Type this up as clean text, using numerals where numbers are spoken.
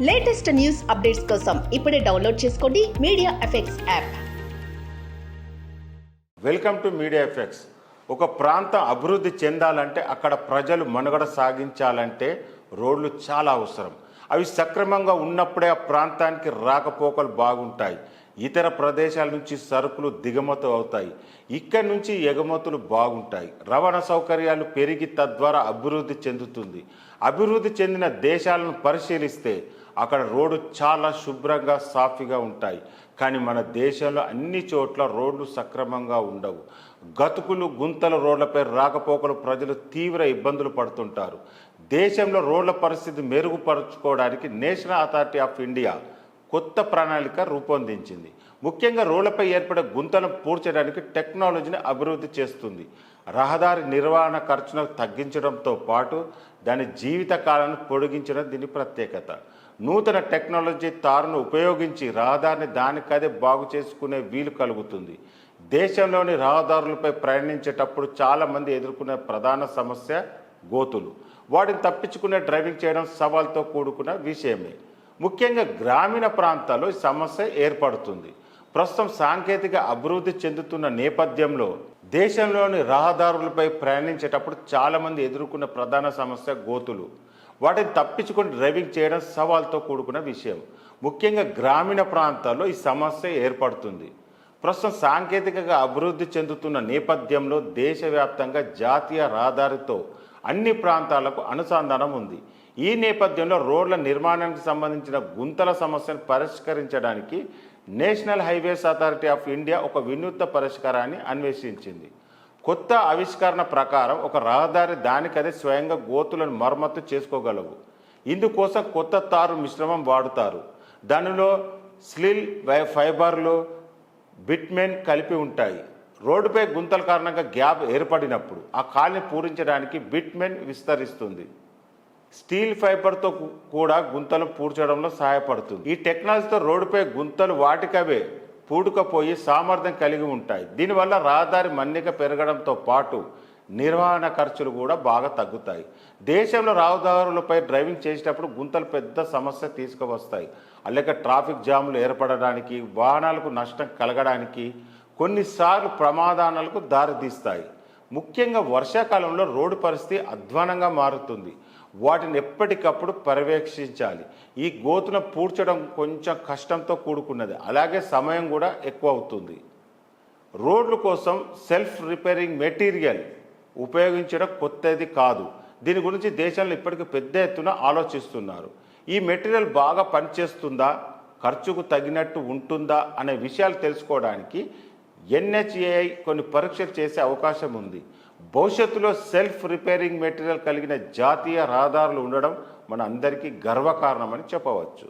Latest news updates కోసం ఇప్పుడే download చేసుకోండి media effects app. Welcome to media effects. ఒక ప్రాంతం అభివృద్ధి చెందాలంటే అక్కడ ప్రజలు మనుగడ సాగించాలంటే రోడ్లు చాలా అవసరం. అవి సక్రమంగా ఉన్నప్పుడే ఆ ప్రాంతానికి రాకపోకలు బాగుంటాయి. ఇతర ప్రదేశాల నుంచి సరుకులు దిగుమతి అవుతాయి. ఇక్కడి నుంచి ఎగుమతులు బాగుంటాయి. రవాణా సౌకర్యాలు పెరిగి తద్వారా అభివృద్ధి చెందుతుంది. అభివృద్ధి చెందిన దేశాలను పరిశీలిస్తే అక్కడ రోడ్డు చాలా శుభ్రంగా సాఫీగా ఉంటాయి. కానీ మన దేశంలో అన్ని చోట్ల రోడ్లు సక్రమంగా ఉండవు. గతుకులు గుంతల రోడ్లపై రాకపోకలు ప్రజలు తీవ్ర ఇబ్బందులు పడుతుంటారు. దేశంలో రోడ్ల పరిస్థితి మెరుగుపరుచుకోవడానికి నేషనల్ అథారిటీ ఆఫ్ ఇండియా కొత్త ప్రణాళిక రూపొందించింది. ముఖ్యంగా రోడ్లపై ఏర్పడే గుంతలను పూడ్చడానికి టెక్నాలజీని అభివృద్ధి చేస్తుంది. రహదారి నిర్వహణ ఖర్చును తగ్గించడంతో పాటు దాని జీవిత కాలాన్ని పొడిగించడం దీని ప్రత్యేకత. నూతన టెక్నాలజీ తారును ఉపయోగించి రహదారిని దానికదే బాగు చేసుకునే వీలు కలుగుతుంది. దేశంలోని రహదారులపై ప్రయాణించేటప్పుడు చాలామంది ఎదుర్కొనే ప్రధాన సమస్య గోతులు. వాటిని తప్పించుకునే డ్రైవింగ్ చేయడం సవాల్తో కూడుకున్న విషయమే. ముఖ్యంగా గ్రామీణ ప్రాంతాల్లో ఈ సమస్య ఏర్పడుతుంది. ప్రస్తుతం సాంకేతిక అభివృద్ధి చెందుతున్న నేపథ్యంలో దేశంలోని రహదారులపై ప్రయాణించేటప్పుడు చాలామంది ఎదుర్కొన్న ప్రధాన సమస్య గోతులు. వాటిని తప్పించుకొని డ్రైవింగ్ చేయడం సవాల్తో కూడుకున్న విషయం. ముఖ్యంగా గ్రామీణ ప్రాంతాల్లో ఈ సమస్య ఏర్పడుతుంది. ప్రస్తుతం సాంకేతికంగా అభివృద్ధి చెందుతున్న నేపథ్యంలో దేశవ్యాప్తంగా జాతీయ రహదారితో అన్ని ప్రాంతాలకు అనుసంధానం ఉంది. ఈ నేపథ్యంలో రోడ్ల నిర్మాణానికి సంబంధించిన గుంతల సమస్యను పరిష్కరించడానికి national highways authority of India ఒక వినూత్న పరిష్కారాన్ని అన్వేషించింది. కొత్త ఆవిష్కరణ ప్రకారం ఒక రహదారి దానికదే స్వయంగా గోతులను మరమ్మతు చేసుకోగలవు. ఇందుకోసం కొత్త తారు మిశ్రమం వాడుతారు. దానిలో స్లిల్ ఫైబర్లు బిట్మెన్ కలిపి ఉంటాయి. రోడ్డుపై గుంతల కారణంగా గ్యాప్ ఏర్పడినప్పుడు ఆ ఖాళీని పూరించడానికి బిట్మెన్ విస్తరిస్తుంది. స్టీల్ ఫైబర్తో కూడా గుంతలు పూడ్చడంలో సహాయపడుతుంది. ఈ టెక్నాలజీతో రోడ్డుపై గుంతలు వాటికవే పూడుకపోయి సామర్థ్యం కలిగి ఉంటాయి. దీనివల్ల రహదారి మన్నిక పెరగడంతో పాటు నిర్వహణ ఖర్చులు కూడా బాగా తగ్గుతాయి. దేశంలో రహదారులపై డ్రైవింగ్ చేసేటప్పుడు గుంతలు పెద్ద సమస్య తీసుకువస్తాయి. అలాగే ట్రాఫిక్ జాములు ఏర్పడడానికి, వాహనాలకు నష్టం కలగడానికి, కొన్నిసార్లు ప్రమాదాలకు దారితీస్తాయి. ముఖ్యంగా వర్షాకాలంలో రోడ్డు పరిస్థితి అధ్వానంగా మారుతుంది. వాటిని ఎప్పటికప్పుడు పర్యవేక్షించాలి. ఈ గోతును పూడ్చడం కొంచెం కష్టంతో కూడుకున్నది, అలాగే సమయం కూడా ఎక్కువ అవుతుంది. రోడ్ల కోసం సెల్ఫ్ రిపేరింగ్ మెటీరియల్ ఉపయోగించడం కొత్తది కాదు. దీని గురించి దేశంలో ఇప్పటికీ పెద్ద ఎత్తున ఆలోచిస్తున్నారు. ఈ మెటీరియల్ బాగా పనిచేస్తుందా, ఖర్చుకు తగినట్టు ఉంటుందా అనే విషయాలు తెలుసుకోవడానికి NHAI కొన్ని పరీక్షలు చేసే అవకాశం ఉంది. భవిష్యత్తులో సెల్ఫ్ రిపేరింగ్ మెటీరియల్ కలిగిన జాతీయ రహదారులు ఉండడం మన అందరికీ గర్వకారణమని చెప్పవచ్చు.